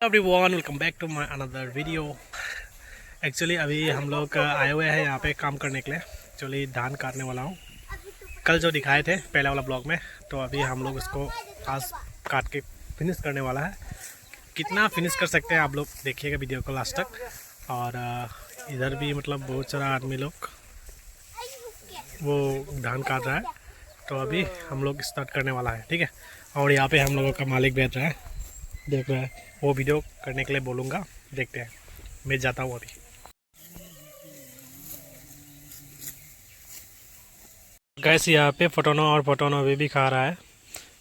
Everyone welcome back to my another video. Actually अभी हम लोग आए हुए हैं यहाँ पे काम करने के लिए। एक्चुअली धान काटने वाला हूँ, कल जो दिखाए थे पहले वाला ब्लॉग में, तो अभी हम लोग इसको आज काट के फिनिश करने वाला है। कितना फिनिश कर सकते हैं आप लोग देखिएगा वीडियो को लास्ट तक। और इधर भी मतलब बहुत सारा आदमी लोग वो धान काट रहा है, तो अभी हम लोग स्टार्ट करने वाला है, ठीक है। और यहाँ पे हम लोगों का मालिक बैठ रहा है, देख रहा है, वो वीडियो करने के लिए बोलूँगा, देखते हैं। मैं जाता हूँ अभी। गैस यहाँ पे फोटोनो और फोटोनो अभी भी खा रहा है,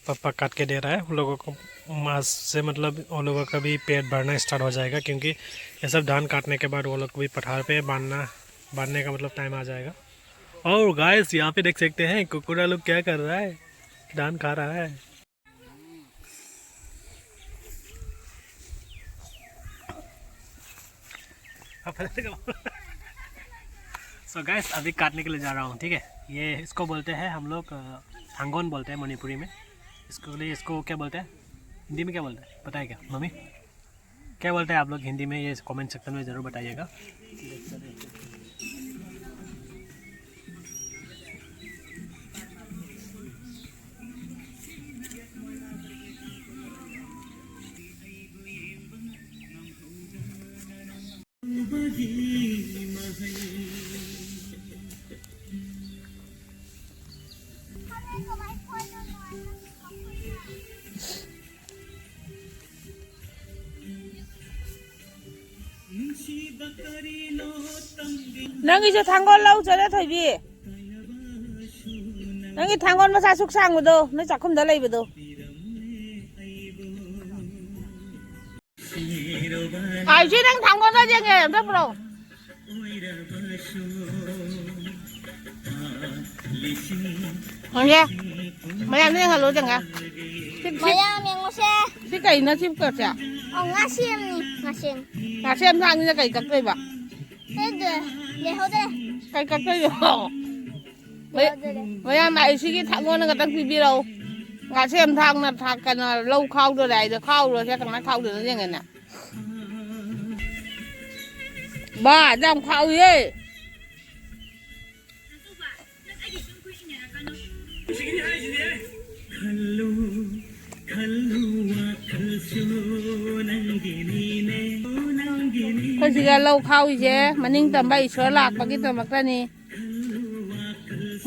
पापा काट के दे रहा है उन लोगों को। मांस से मतलब उन लोगों का भी पेट भरना स्टार्ट हो जाएगा, क्योंकि ये सब धान काटने के बाद वो लोग भी पठार पे बांधने का मतलब टाइम आ जाएगा। और गाइस यहाँ पे देख सकते हैं कुकुरा लोग क्या कर रहा है, धान खा रहा है। सो गाइस अभी काटने के लिए जा रहा हूँ, ठीक है। ये इसको बोलते हैं हम लोग थांगोन बोलते हैं मणिपुरी में। इसको क्या बोलते हैं हिंदी में, क्या बोलते हैं पता है क्या मम्मी, क्या बोलते हैं आप लोग हिंदी में? ये कमेंट सेक्शन में ज़रूर बताइएगा। नंगी 저 당근 lau 저래 더비 नंगी 당근 मसा 숙상 무도 너 작품 더 레이브도 알지 능 당근 더 쟁게 너 프로 언제 뭐야 내가 로 쟁가 뭐야 명호세 cái nó chim cợt à ngasim ngà xem thang như cái cật đây bà 애들 내 호대 cái cật đây rồi 뭐야 này xí cái thằng nó đang phi đâu ngà xem thang là thằng cái là lâu khâu rồi này được khâu rồi sẽ thằng nó khâu được nó như này nè bà đang khâu gìคนสิกาเราเข้าอีเจมันนิ่งตำใบเชื้อหลักปากิตมักตานี่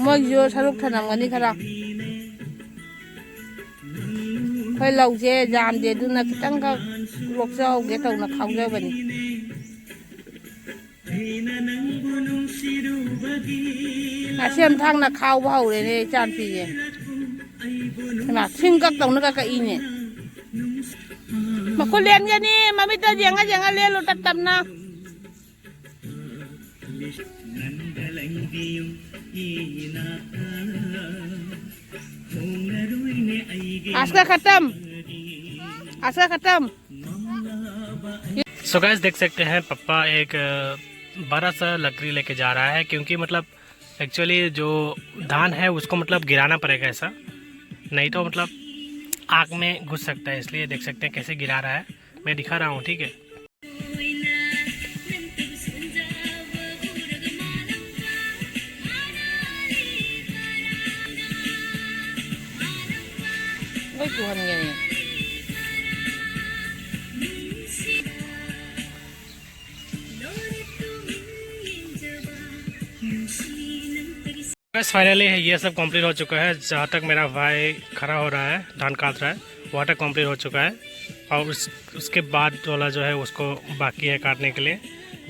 มวยโยสรุปถนำกันนี่ครับค่อยเราเจยามเดียดูนักตั้งก็ลกเจ้าเกตเอานักเข้าเจ้าบันอาเซียมทางนักเข้าเบาเลยเนี่ยจานปีเนี่ยขนาดชิงก็ตรงนักกะอีเนี่ยมาคุเรียนกันนี่มาไม่ต้องยังไงเรียนรู้ตัดตำนะआस्का खत्म so guys देख सकते हैं पापा एक बड़ा सा लकड़ी लेके जा रहा है, क्योंकि मतलब एक्चुअली जो धान है उसको मतलब गिराना पड़ेगा ऐसा, नहीं तो मतलब आग में घुस सकता है। इसलिए देख सकते हैं कैसे गिरा रहा है, मैं दिखा रहा हूँ, ठीक है। बस फाइनली ये सब कंप्लीट हो चुका है। जहाँ तक मेरा भाई खड़ा हो रहा है, धान काट रहा है, वहाँ तक कंप्लीट हो चुका है। और उसके बाद वाला जो है उसको बाकी है काटने के लिए।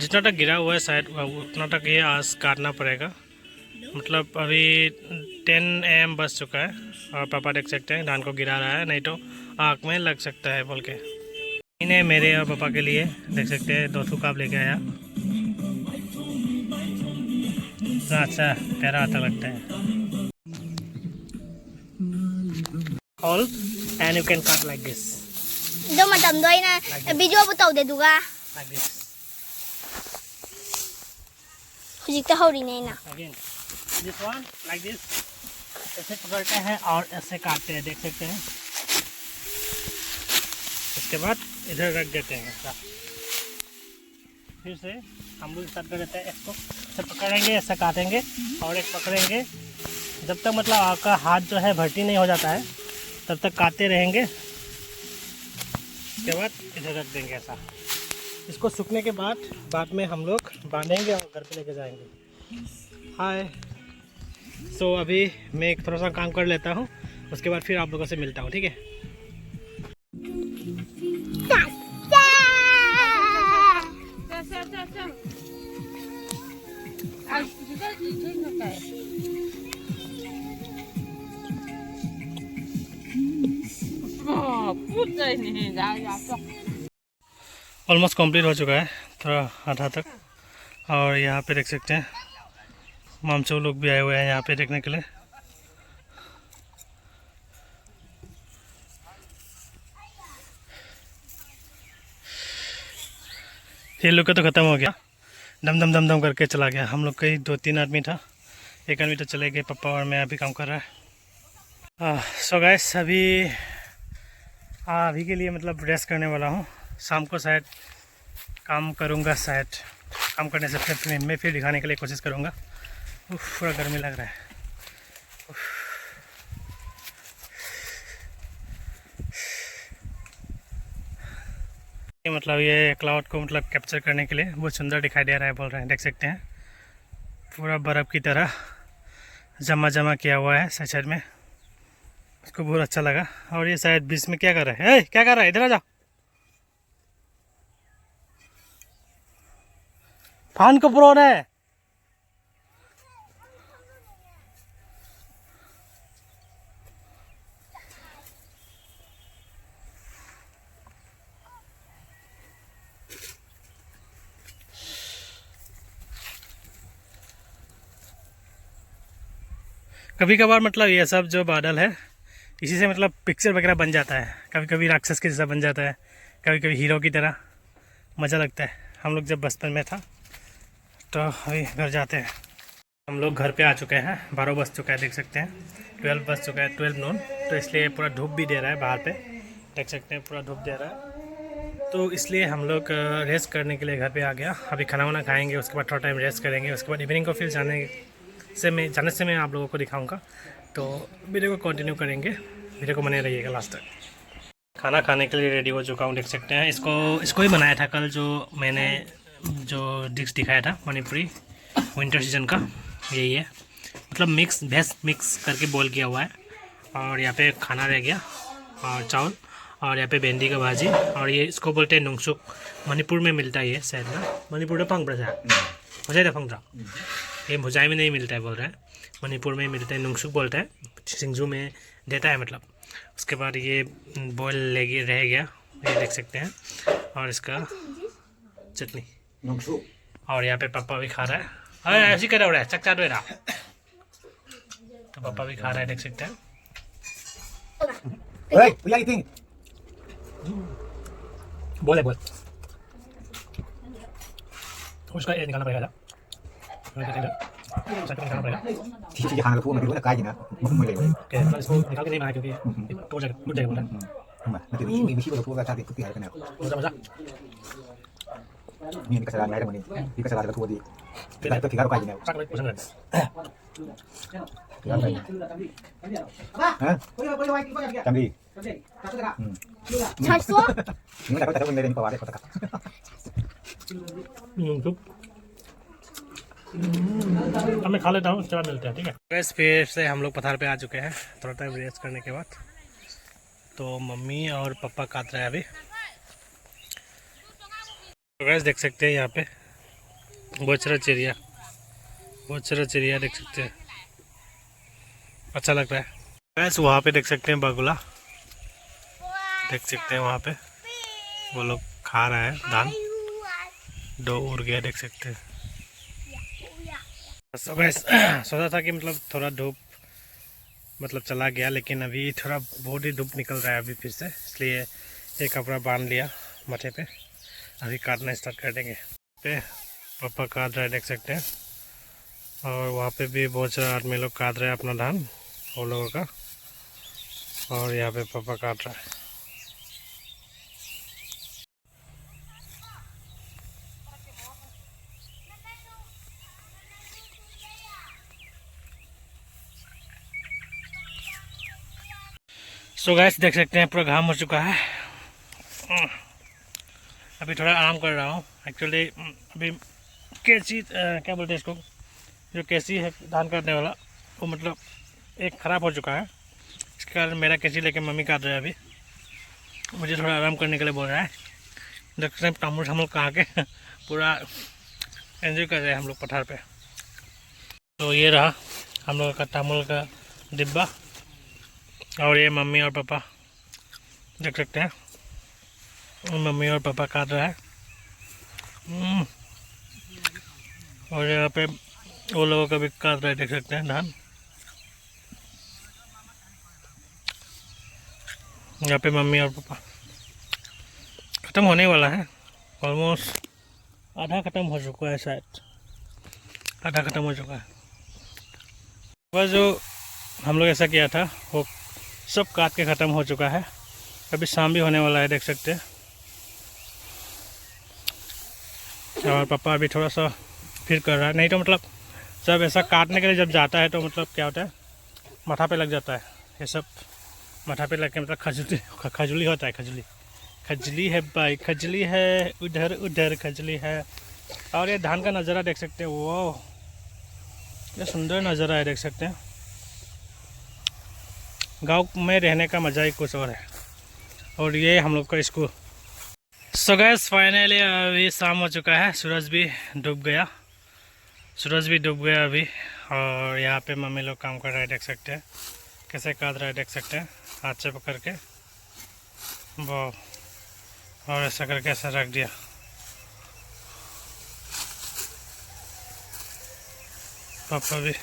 जितना तक गिरा हुआ है शायद उतना तक ये आज काटना पड़ेगा। मतलब अभी 10 AM बज चुका है और पापा देख सकते हैं धान को गिरा रहा है, नहीं तो आँख में लग सकता है बोल के। इन्हें मेरे और पापा के लिए देख सकते हैं 2 थूक लेके आया। अच्छा प्यारा आता लगता है। All and you can cut like this. do mà tầm đôi na video bắt đầu để duga Like this. dịch ta hậu đi này nè Again, this one like this. ऐसे पकड़ते हैं और ऐसे काटते हैं, देख सकते हैं। इसके बाद इधर रख देते हैं ऐसा। फिर से हम लोग स्टार्ट कर देते हैं। इसको ऐसे पकड़ेंगे, ऐसा काटेंगे और एक पकड़ेंगे। जब तक मतलब आपका हाथ जो है भर्ती नहीं हो जाता है तब तक काटते रहेंगे। उसके बाद इधर रख देंगे ऐसा। इसको सूखने के बाद में हम लोग बांधेंगे और घर पे लेके जाएंगे। हाय। सो अभी मैं एक थोड़ा सा काम कर लेता हूँ, उसके बाद फिर आप लोगों से मिलता हूँ, ठीक है। ऑलमोस्ट कंप्लीट हो चुका है, थोड़ा आधा तक। और यहाँ पे देख सकते हैं मामचो लोग भी आए हुए हैं यहाँ पे देखने के लिए। ये लोग का तो ख़त्म हो गया, दम दम दम दम करके चला गया। हम लोग कई 2-3 आदमी था, एक आदमी तो चले गए, पापा और मैं अभी काम कर रहा है। सो गाइस अभी के लिए मतलब रेस्ट करने वाला हूँ। शाम को शायद काम करूँगा, शायद काम करने से फिर मैं फिर दिखाने के लिए कोशिश करूँगा। पूरा गर्मी लग रहा है। मतलब ये क्लाउड को मतलब कैप्चर करने के लिए बहुत सुंदर दिखाई दे रहा है, बोल रहे हैं। देख सकते हैं पूरा बर्फ़ की तरह जमा जमा किया हुआ है साइड साइड में। उसको बहुत अच्छा लगा। और ये शायद बीच में क्या कर रहा है? क्या कर रहा है? इधर आ जा। फैन को प्रो है। कभी कभार मतलब ये सब जो बादल है इसी से मतलब पिक्चर वगैरह बन जाता है। कभी कभी राक्षस के जैसा बन जाता है, कभी कभी हीरो की तरह। मज़ा लगता है। हम लोग जब बचपन में था तो अभी घर जाते हैं। हम लोग घर पे आ चुके हैं, 12 बज चुका है, देख सकते हैं 12 बज चुका है, 12 नून। तो इसलिए पूरा धूप भी दे रहा है बाहर पे, देख सकते हैं पूरा धूप दे रहा है। तो इसलिए हम लोग रेस्ट करने के लिए घर पे आ गया। अभी खाना वाना खाएंगे, उसके बाद थोड़ा टाइम रेस्ट करेंगे। उसके बाद इवनिंग को फिर जाने से मैं आप लोगों को दिखाऊंगा। तो वीडियो को कंटिन्यू करेंगे, वीडियो को बने रहिएगा लास्ट तक। खाना खाने के लिए रेडी हो चुका हूँ, देख सकते हैं। इसको ही बनाया था कल, जो मैंने जो डिश दिखाया था मणिपुरी विंटर सीजन का, यही है। मतलब भेज मिक्स करके बॉईल किया हुआ है। और यहाँ पे खाना रह गया और चावल, और यहाँ पे भिंडी का भाजी। और ये इसको बोलते हैं नुंगसुक, मणिपुर में मिलता है ये शायद ना। मणिपुर में फंग प्रजा भुजाई फंग, ये भुजाई में नहीं मिलता है बोल रहे हैं, मणिपुर में मिलता है। नुंगसुक बोलता है, सिंगजू में देता है मतलब। उसके बाद ये बॉयल रह गया, ये देख सकते हैं। और इसका चटनी। और यहाँ पे पापा भी खा रहा है। अरे ऐसी कर रहा है, चक्चा दे रहा। तो पापा भी खा रहा है, देख सकते हैं। बोल उसका ये निकालना पड़ेगा, निकालना पड़ेगा। ठीक है, खाना में काय ना मुझे इसको निकाल के नहीं बनाया क्योंकि टूट जाएगा बोला। मैं भी वो का था कुछ है ना मजा मैं भी कसरा मेरे मने भी कसरा का थोड़ी फिर तो फिर काय ना पसंद है। हां तंगी छसो मैं तो मेरे नहीं पवाड़े पता अब मैं खा लेता हूँ, उसके बाद मिलते हैं, ठीक है। बस फिर से हम लोग पथार पे आ चुके हैं थोड़ा टाइम रेस्ट करने के बाद। तो मम्मी और पापा काट रहे हैं अभी। तो गैस देख सकते हैं यहाँ पे बहुत सारा चिड़िया देख सकते हैं, अच्छा लग रहा है। गैस वहाँ पे देख सकते हैं बगुला, देख सकते हैं वहाँ पे वो लोग खा रहा है धान। 2 उड़ गया, देख सकते हैं। तो गैस सोचा था कि मतलब थोड़ा धूप मतलब चला गया, लेकिन अभी थोड़ा बहुत ही धूप निकल रहा है अभी फिर से, इसलिए एक कपड़ा बांध लिया माथे पे। अभी काटना स्टार्ट कर देंगे। पे पापा काट रहे हैं, देख सकते हैं। और वहाँ पे भी बहुत सारे आदमी लोग काट रहे हैं अपना धान, वो लोगों का। और यहाँ पे पापा काट रहा है। सो गाइस देख सकते हैं पूरा घाम हो चुका है। अभी थोड़ा आराम कर रहा हूँ। एक्चुअली अभी कैंची क्या बोलते हैं इसको, जो कैंची है धान काटने वाला, वो मतलब एक ख़राब हो चुका है। इसके कारण मेरा कैंची लेके मम्मी काट रहा है। अभी मुझे थोड़ा आराम करने के लिए बोल रहा है। देख सकते हैं टामुल ठामुल कहा के पूरा एंजॉय कर रहे हैं हम लोग पठार पे। तो ये रहा हम लोग का टामुल का डिब्बा, और ये मम्मी और पापा देख सकते हैं, मम्मी और पापा काट रहा है। और यहाँ पे वो लोगों का भी काट रहा है, देख सकते हैं धान। यहाँ पे मम्मी और पापा, ख़त्म होने वाला है, ऑलमोस्ट आधा ख़त्म हो चुका है, शायद आधा ख़त्म हो चुका है। वह जो हम लोग ऐसा किया था वो सब काट के ख़त्म हो चुका है। अभी शाम भी होने वाला है, देख सकते हैं। और पापा अभी थोड़ा सा फिर कर रहा है। नहीं तो मतलब जब ऐसा काटने के लिए जब जाता है तो मतलब क्या होता है, माथा पे लग जाता है ये सब। माथा पे लग के मतलब खजली होता है, खजली है भाई, खजली है, उधर उधर खजली है। और ये धान का नज़ारा देख सकते हैं, वो ये सुंदर नज़ारा है, देख सकते हैं। गांव में रहने का मज़ा ही कुछ और है। और ये हम लोग का स्कूल। सो गाइस फाइनली अभी शाम हो चुका है, सूरज भी डूब गया अभी। और यहाँ पे मम्मी लोग काम कर रहे हैं, देख सकते हैं कैसे काट रहा है, देख सकते हैं हाथ से पकड़ के वो, और ऐसा करके ऐसा रख दिया। पापा भी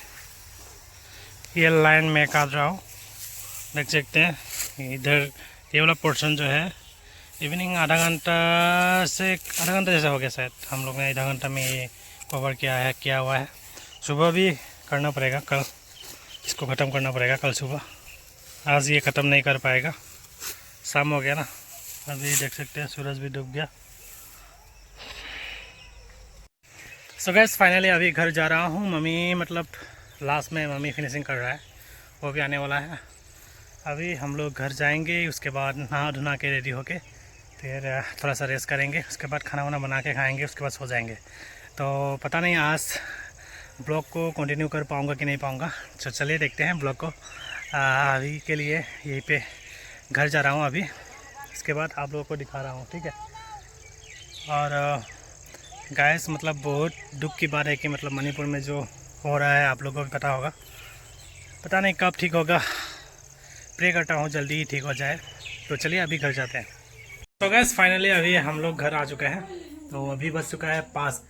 ये लाइन में काट रहा हूँ, देख सकते हैं। इधर ये वाला पोर्शन जो है इवनिंग आधा घंटा जैसा हो गया शायद। हम लोग ने आधा घंटा में ये कवर किया हुआ है। सुबह भी करना पड़ेगा, कल इसको ख़त्म करना पड़ेगा, कल सुबह। आज ये ख़त्म नहीं कर पाएगा, शाम हो गया ना। अभी देख सकते हैं सूरज भी डूब गया। सो गाइस फाइनली अभी घर जा रहा हूँ। मम्मी मतलब लास्ट में मम्मी फिनिशिंग कर रहा है, वो भी आने वाला है। अभी हम लोग घर जाएंगे, उसके बाद नहा धुना के रेडी होके फिर थोड़ा सा रेस्ट करेंगे, उसके बाद खाना वाना बना के खाएंगे, उसके बाद सो जाएंगे। तो पता नहीं आज ब्लॉग को कंटिन्यू कर पाऊँगा कि नहीं पाऊँगा। तो चलिए देखते हैं ब्लॉग को। अभी के लिए यहीं पे घर जा रहा हूँ अभी, इसके बाद आप लोगों को दिखा रहा हूँ, ठीक है। और गाइस मतलब बहुत दुख की बात है कि मतलब मणिपुर में जो हो रहा है आप लोगों को पता होगा, पता नहीं कब ठीक होगा। प्रे करता हूँ जल्दी ही ठीक हो जाए। तो चलिए अभी घर जाते हैं। तो गाइस फाइनली अभी हम लोग घर आ चुके हैं। तो अभी बज चुका है 5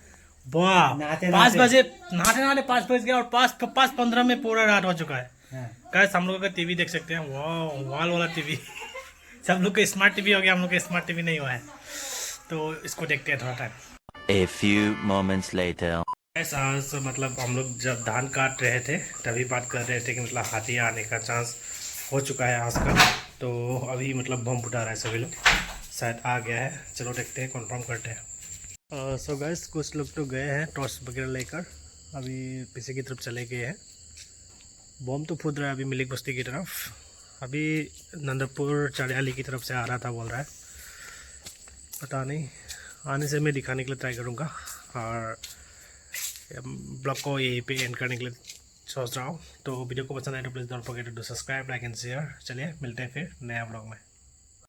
बजे, नहाते 5 बज गया, और 5:15 में पूरा रात हो चुका है। गाइस हम लोगों का टीवी देख सकते हैं, वाह वॉल वाला टीवी। सब लोग का स्मार्ट टीवी हो गया, हम लोग का स्मार्ट टीवी नहीं हुआ है। तो इसको देखते हैं थोड़ा time. A few moments later. आज मतलब हम लोग जब धान काट रहे थे तभी बात कर रहे थे कि मतलब हाथी आने का चांस हो चुका है आज का। तो अभी मतलब बम फुटा रहा है सभी लोग, शायद आ गया है। चलो देखते हैं, कंफर्म करते हैं। सो गाइस कुछ लोग तो गए हैं टॉर्च वगैरह लेकर, अभी पीछे की तरफ चले गए हैं। बम तो फूट रहा है अभी मिलिक बस्ती की तरफ, अभी नंदपुर चढ़ियाली की तरफ से आ रहा था बोल रहा है। पता नहीं, आने से मैं दिखाने के लिए ट्राई करूँगा। और ब्लॉग को यहीं पे एंड करने के लिए सोच रहा हूँ। तो वीडियो को पसंद आए तो please don't forget to subscribe, like and share. चलिए मिलते हैं फिर नया ब्लॉग में।